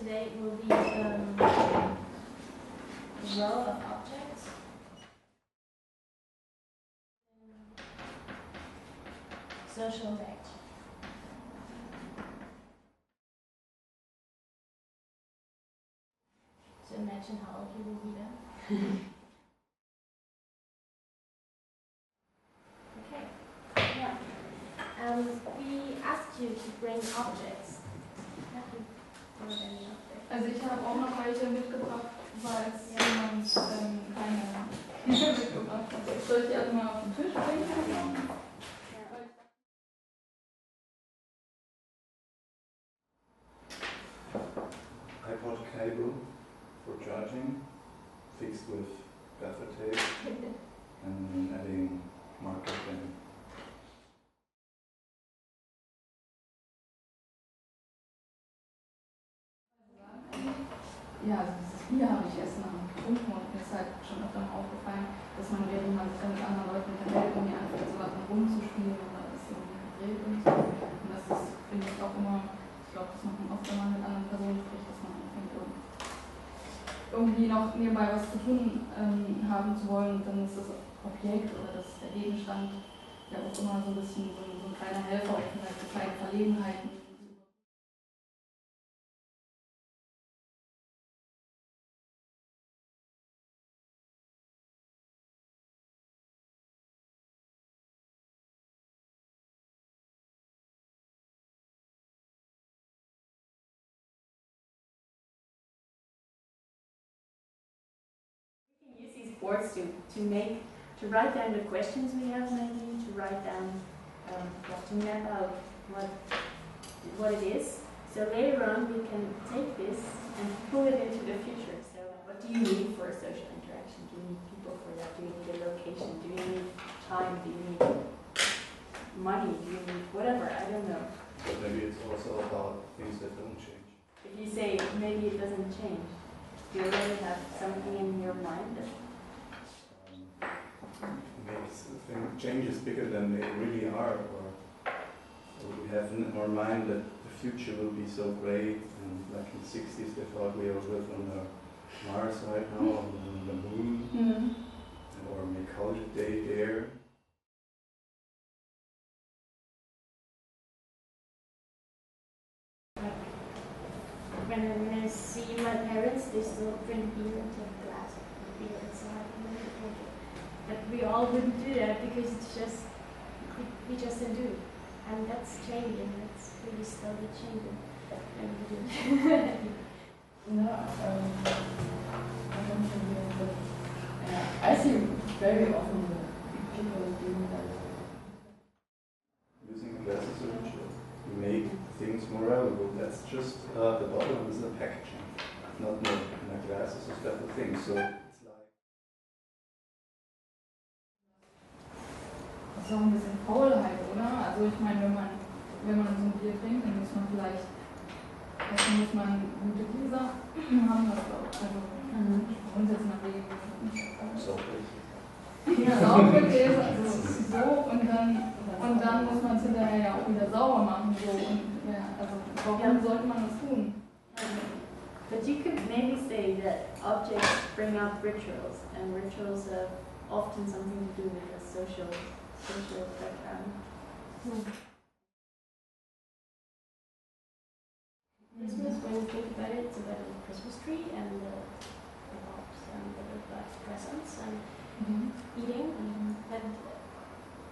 today will be the role of objects. Social interaction. So imagine how old you will be then. Okay. Yeah. We asked you to bring objects. Also ich habe auch noch welche mitgebracht, falls jemand keine mitgebracht hat. Soll ich die erstmal auf den Tisch bringen? iPod cable for charging, fixed with gaffer tape, and then adding marker pen. Ja, also dieses Bier habe ich erst mal getrunken und mir ist halt schon öfter mal aufgefallen, dass man, während man sich dann mit anderen Leuten unterhält, irgendwie einfach so was rumzuspielen oder ist irgendwie gedreht und so. Und das ist, finde ich, auch immer, ich glaube, das macht man oft, wenn man mit anderen Personen spricht, dass man anfängt, irgendwie noch nebenbei was zu tun haben zu wollen. Und dann ist das Objekt oder der Gegenstand ja auch immer so ein bisschen so ein kleiner Helfer, auch vielleicht so kleine Verlegenheiten. Use these boards to write down the questions we have, maybe to write down to map out what it is. So later on we can take this and pull it into the future. So what do you need for a social interaction? Do you need people for that? Do you need a location? Do you need time? Do you need money? Do you need whatever? I don't know. But maybe it's also about things that don't change. If you say maybe it doesn't change, do you already have something in your mind that makes changes bigger than they really are, or we have in our mind that the future will be so great, and like in the 60s they thought we will live on Mars right now, on the moon, or make holiday there. When I see my parents, they still drink beer and take a glass of beer inside and then they drink it. But we all wouldn't do that because it's just, we just don't do it. And that's changing, that's really slowly changing. And we do. No, I see very often people doing that. Using glass as a ritual. You make things more valuable. That's just the bottle is the packaging, not the glass is a special thing. So it's like. Das ist auch ein bisschen Faulheit, oder? Also ich meine, wenn man so ein Bier trinkt, dann muss man vielleicht, erstmal muss man gute Gläser haben, was auch, also bei uns jetzt nach Regen. Ja, saubere Gläser, also so und dann muss man es hinterher ja auch wieder sauber machen. So. Und, ja, also warum sollte man das tun? But you could maybe say that objects bring up rituals, and rituals have often something to do with a social background. Christmas, when you think about it, it's about a Christmas tree and the box and the presents and eating. But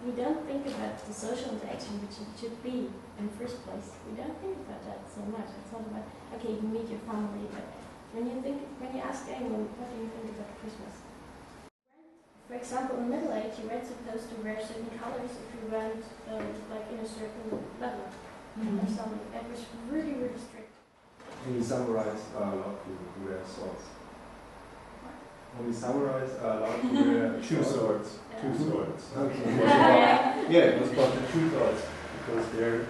we don't think about the social interaction, which it should be in the first place. We don't think about that so much. It's not about, okay, you meet your family, but when you ask anyone, what do you think about Christmas? For example, in the Middle Age, you weren't supposed to wear certain colors if you weren't like in a certain level or something. That was really, really strict. Only samurais are allowed to wear swords. Only samurais are allowed to wear Two swords. Two swords. Okay. Yeah, it was called the two swords because they're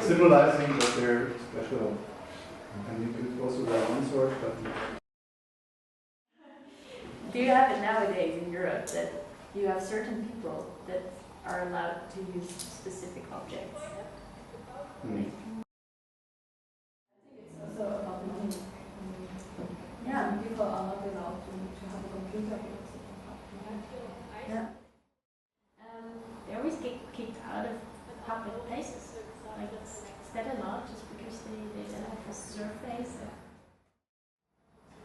symbolizing that they're special. And you could also wear one sword, but. Do you have it nowadays in Europe that you have certain people that are allowed to use specific objects? I think it's also about money. get a lot just because they don't have a surface.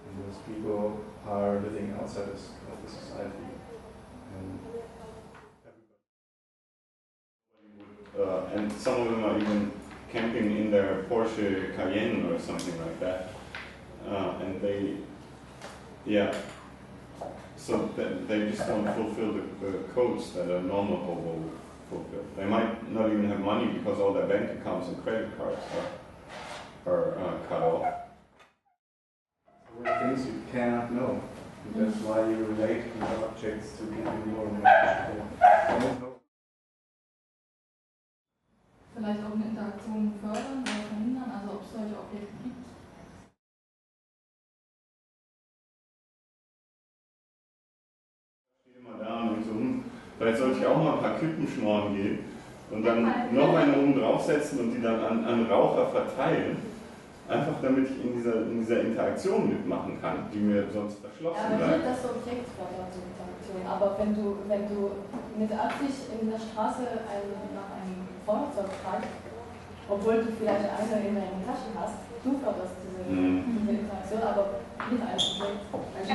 And those people are living outside of the society. And some of them are even camping in their Porsche Cayenne or something like that. And they, yeah, so they just don't fulfill the codes that a normal hobo would fulfill. They might not even have money because all their bank accounts and credit cards are cut off. There are things you cannot know. And that's why you relate to objects to give you more information. Vielleicht auch eine Interaktion fördern oder verhindern, also ob es solche Objekte gibt. Ich stehe immer da und denke so, vielleicht sollte ich auch mal ein paar Kippenschnorren geben und dann noch eine oben draufsetzen und die dann an Raucher verteilen. Einfach damit ich in dieser Interaktion mitmachen kann, die mir sonst verschlossen bleibt. Ja, das Objekt fördert die Interaktion. Aber wenn du mit Absicht in der Straße nach einem Feuerzeug fragst, obwohl du vielleicht eine in deiner Tasche hast, du förderst diese Interaktion, aber nicht als Objekt. Also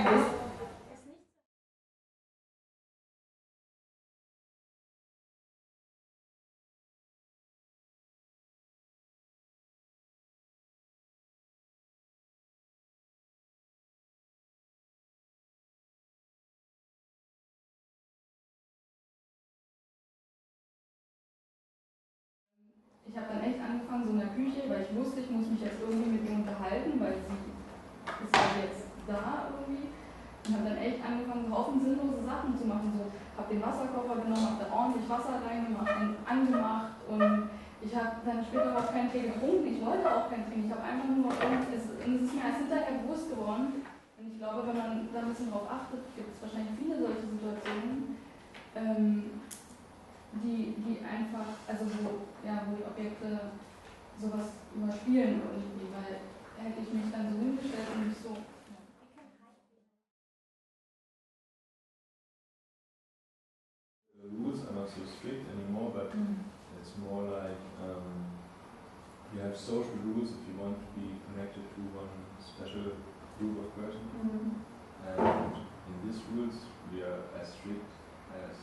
ich habe dann echt angefangen, so in der Küche, weil ich wusste, ich muss mich jetzt irgendwie mit ihr unterhalten, weil sie ist halt jetzt da irgendwie. Und habe dann echt angefangen, so Haufen sinnlose Sachen zu machen. So, habe den Wasserkocher genommen, habe da ordentlich Wasser reingemacht und angemacht und ich habe dann später auch keinen Tee getrunken. Ich wollte auch keinen trinken. Ich habe einfach nur es ist mir erst hinterher bewusst geworden. Und ich glaube, wenn man da ein bisschen drauf achtet, gibt es wahrscheinlich viele solche Situationen. Die einfach, also wo die Objekte sowas überspielen irgendwie, weil hätte ich mich dann so hingestellt und mich so. The rules are not so strict anymore, but it's more like you have social rules if you want to be connected to one special group of persons. And in these rules, we are as strict as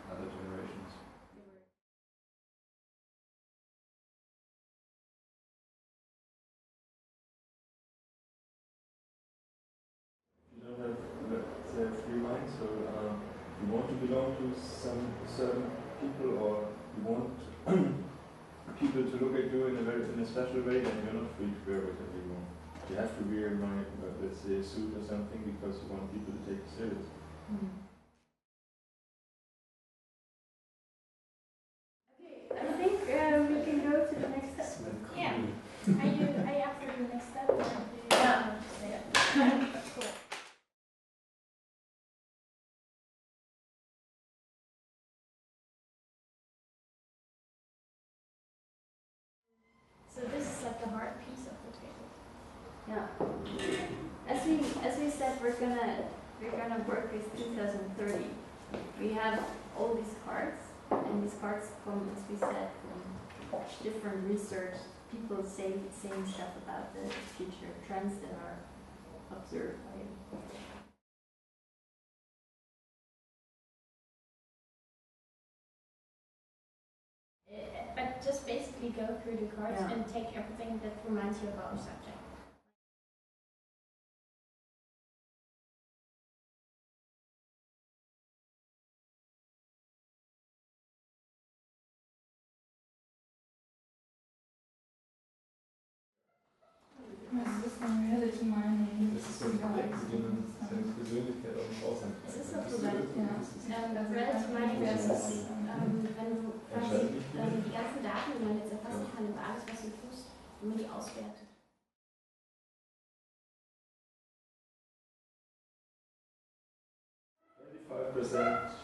other generations. You don't have, let's say, a free mind, so you want to belong to some certain people, or you want people to look at you in a special way, and you're not free to wear whatever you want. You have to wear, let's say, a suit or something because you want people to take you serious. I think we can go to the next step. Yeah. Are you after the next step? Or do you want to say it? Cool. So this is like the hard piece of the table. Yeah. As we said, we're gonna work with 2030. We have all these cards, and these cards come, as we said, from different research. People saying stuff about the future trends that are observed by you. But just basically go through the cards and take everything that reminds you about a subject. Was ist dann Reality Mining? Das ist so ein Projekt, mit dem man seine Persönlichkeit auch nicht ausentfalten kann. Es ist auch so Reality Mining ist, wenn du quasi die ganzen Daten, die man jetzt erfassen kann über alles, was du tust, wenn man die auswertet.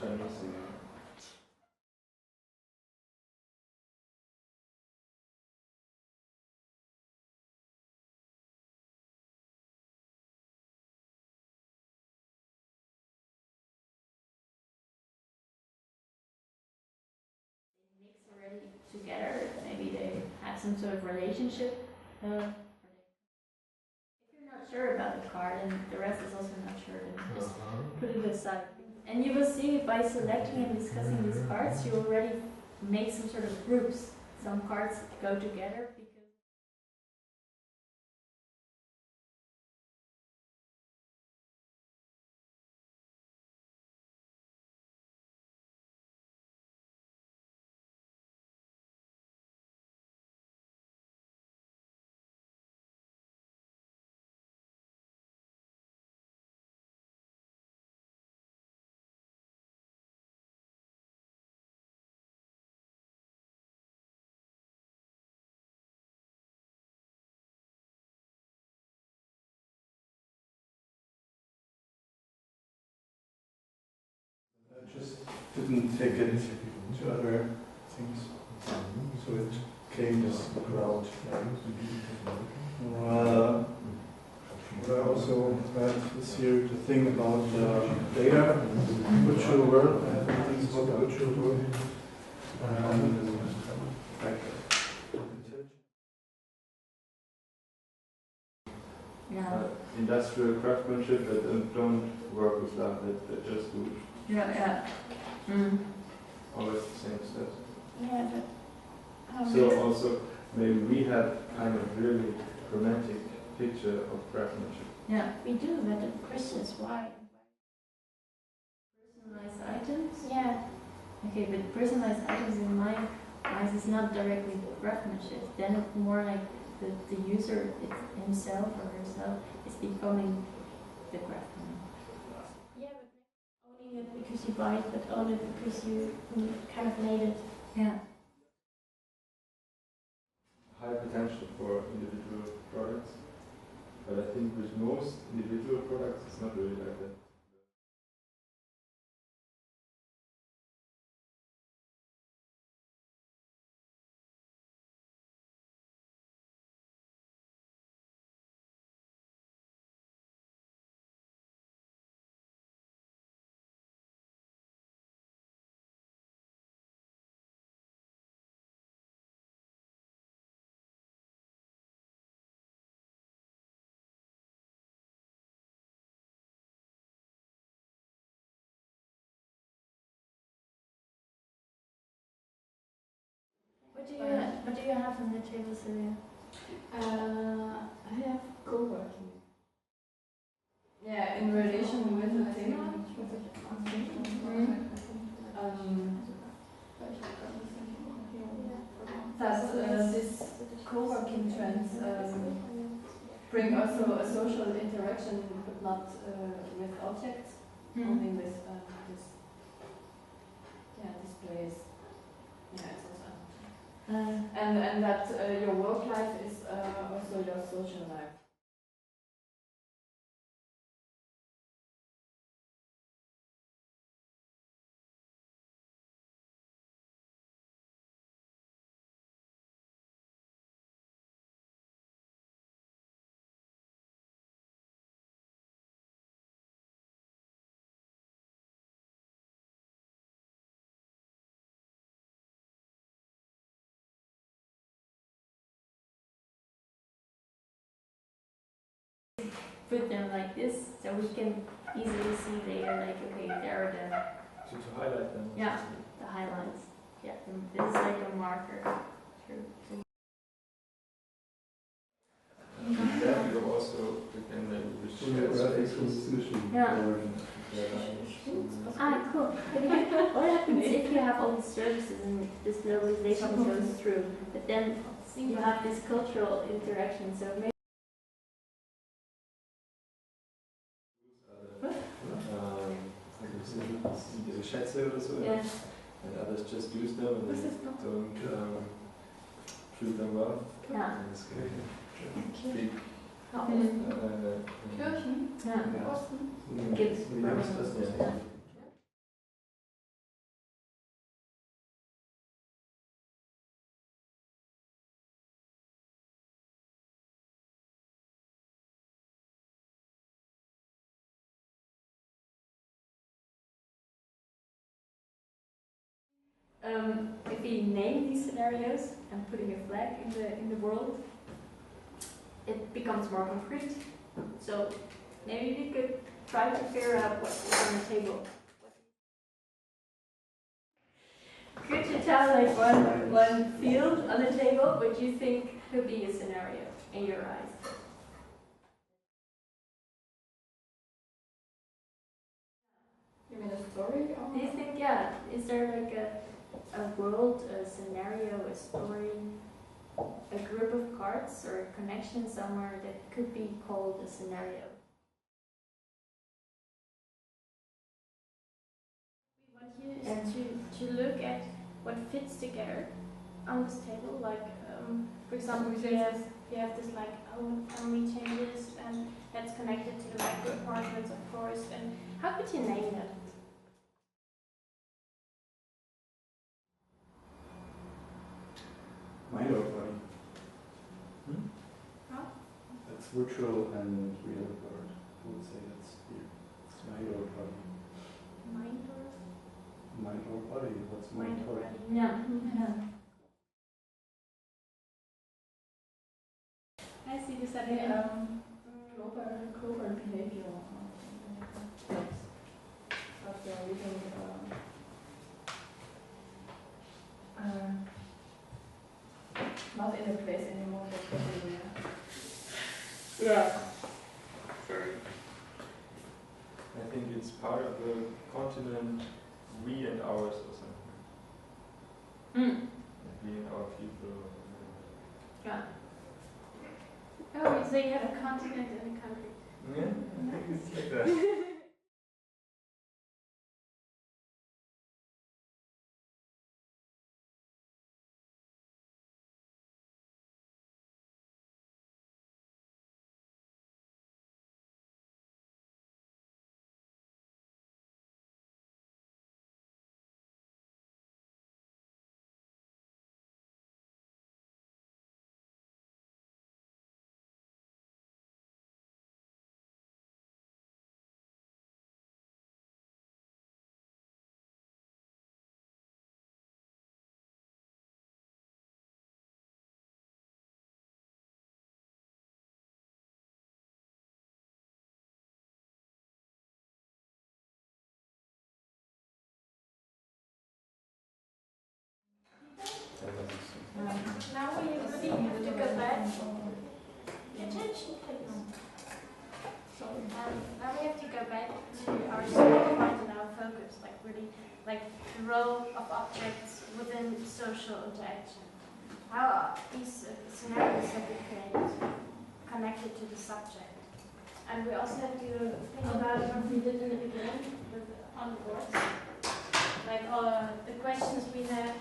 Chinese. Mix already together. Maybe they had some sort of relationship. If you're not sure about the card and the rest is also not sure, then just put it aside. And you will see by selecting and discussing these cards, you already make some sort of groups. Some cards go together because I just didn't take it to other things, so it came this crowd. What I also read this year, the thing about data, virtual world, I have things about the virtual world. Like, yeah. Industrial craftsmanship that don't work with that, that just do Yeah. always the same steps. Yeah, but So also maybe we have kind of really romantic picture of craftsmanship. yeah, we do, but the question is why? Personalized items? Yeah. Okay, but personalized items in my eyes is not directly craftsmanship. Then it's more like the user himself or herself is becoming the craftsman. Yeah, but owning it because you buy it, but own it because you kind of made it. Yeah. High potential for individual products, but I think with most individual products it's not really like that. What do you have on the table, Sylvia? I have co-working. Yeah, in relation with the thema. That this co-working trends bring also a social interaction, but not with objects, only with this displays. Yeah, it's also and that your work life is also your social life. Put them like this so we can easily see they are like, okay, there are To highlight them. the highlights. Yeah, this is like a marker. True. And then you also can Cool. What happens if you have all these services and this globalization goes through, but then you have this cultural interaction, so maybe diese Schätze oder so, yeah. and others just use them and they don't treat them well. Yeah. And it's big. Kirchen? Yeah. Osten. Gives Yeah. If we name these scenarios and putting a flag in the world, it becomes more concrete. So maybe we could try to figure out what is on the table. Could you tell like one field on the table which you think could be a scenario in your eyes? You mean a story? Or? Do you think, yeah, is there like a world, a scenario, a story, a group of cards or a connection somewhere that could be called a scenario? We want you to look at what fits together on this table. Like, for example, you have this like only changes, and that's connected to the micro apartments, of course. And how could you name that? Mind or body? Huh? That's virtual and real word. I would say that's here. It's mind or body. Mind or Mind or body? What's mind mind or or? body? Yeah. I see this again. Global behavior. But they're living not in a place anymore, but everywhere. Yeah. Sorry. I think it's part of the continent, we and ours or something. Mm. We and our people. Yeah. Oh, so you have a continent and a country. Yeah, I think it's like that. Now we really have to go back. Attention, please. Now we have to go back to our second point in our focus, like really, like the role of objects within social interaction. How are these scenarios have been created, connected to the subject. And we also have to think about what we did in the beginning with on the boards, like the questions we have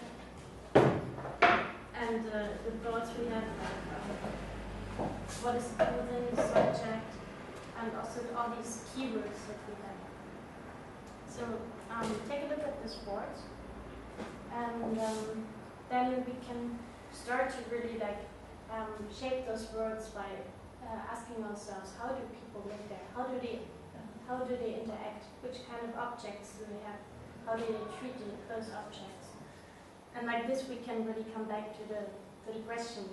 and the thoughts we have, what is within the subject, and also all these keywords that we have. So take a look at this board, and then we can start to really like shape those words by asking ourselves, how do people live there? How do they interact? Which kind of objects do they have? How do they treat those objects? And like this, we can really come back to the question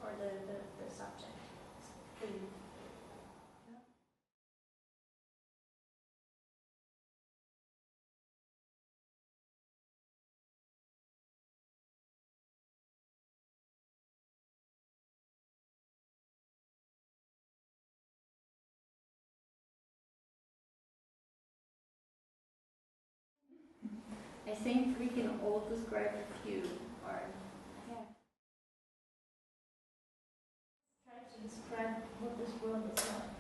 or the subject. I think we can all describe a few, or Try to describe what this world is like.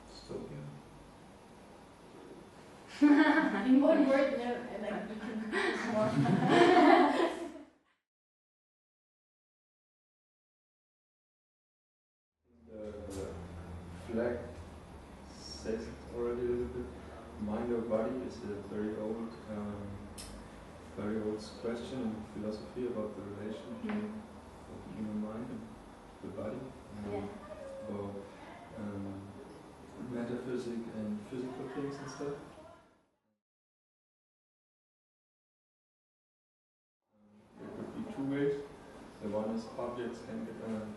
Dystopia. In one word, no, like you can use more. The flag says it already a little bit. Mind or body is a very old question in philosophy about the relation between the human mind and the body, about metaphysics and physical things and stuff. sometimes objects can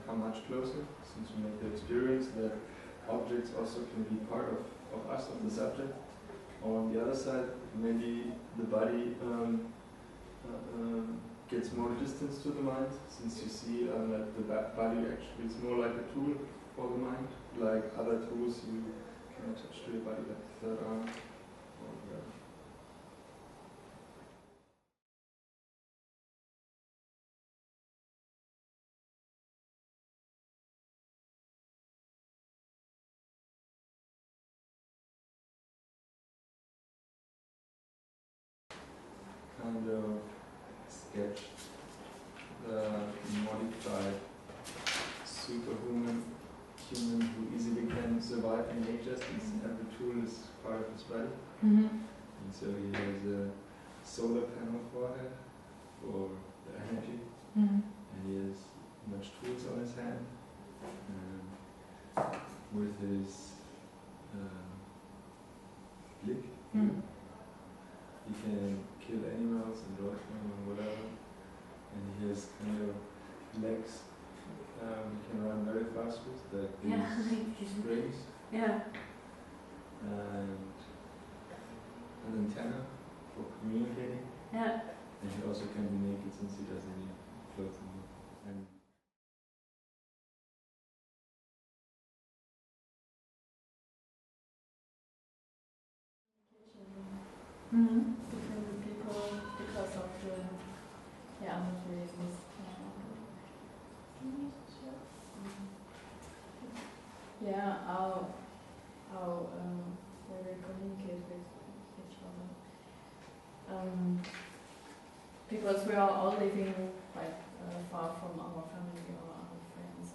come much closer, since we make the experience that objects also can be part of us, of the subject. Or on the other side, maybe the body gets more distance to the mind, since you see that the body actually is more like a tool for the mind, like other tools you can attach to your body, like the third arm. Or whatever. Kind of sketch the modified superhuman human who easily can survive in nature, since every tool is part of his body. And so he has a solar panel forehead for the energy, and he has much tools on his hand. And with his blick, he can kill animals and dodge them and whatever. And he has kind of legs he can run very fast with, like these springs. Yeah. And an antenna for communicating. Yeah. And he also can be naked, since he doesn't need clothes anymore. And Between people because of the materialism. Yeah, how we will communicate with each other. Because we are all living like far from our family or our friends.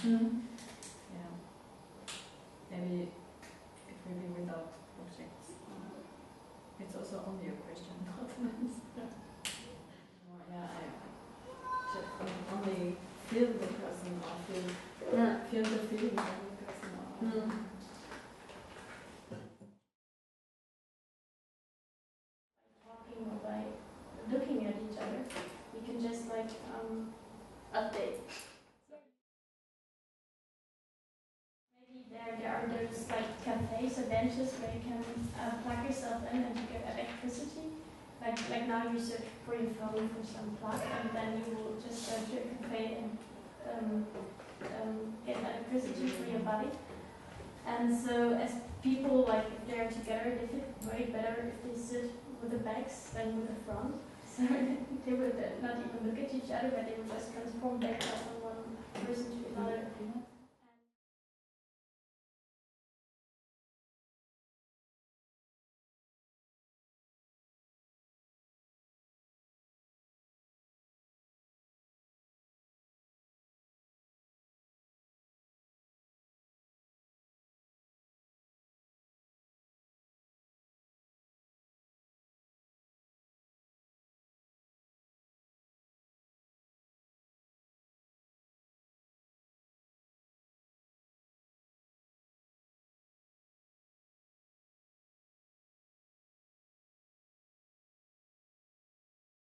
Yeah. Maybe it will be without objects. It's also only a question, not an answer. Yeah, I just only feel the person or feel the feeling of the person. Talking or by looking at each other, you can just like update. Maybe there are those like cafes or benches where you can plug yourself in and you get electricity. Like now you search for your phone for some plug, and then you will just go to a cafe and get electricity for your body. And so as people, like if they're together, they feel way better if they sit with the backs than with the front. So they would not even look at each other, but they would just transform back from one person to another.